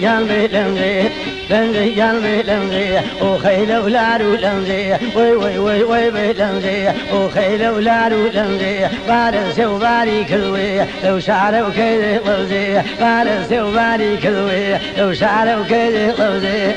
يالمي لمزي لمزي يالمي لمزي وخيل ولادو لمزي وي وي وي وي وي لمزي وخيل ولادو لمزي فارس وباري كذوي لو شعروا كذي لمزي فارس وباري كذوي لو شعروا كذي لمزي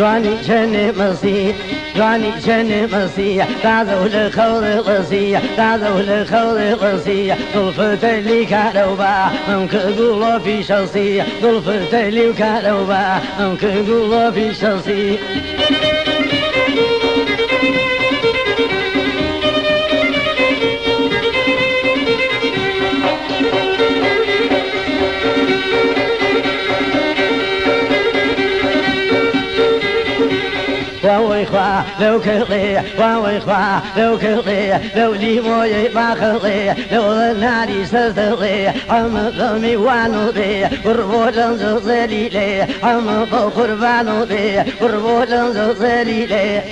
جواني جني مسيح جواني جني مسيح تعذوا لخوض القصيح تعذوا لخوض القصيح ظلفت لي كالوبا ممكن قوة في شخصية ظلفت لي كالوبا ممكن قوة في شخصية واوي خوا لو كلي واوي خوا لو كلي لو لي موي ما خلي لو نادي سلسلي عم ضمي وانو دي قربو لنزلي لي عم بقربانو دي قربو لنزلي لي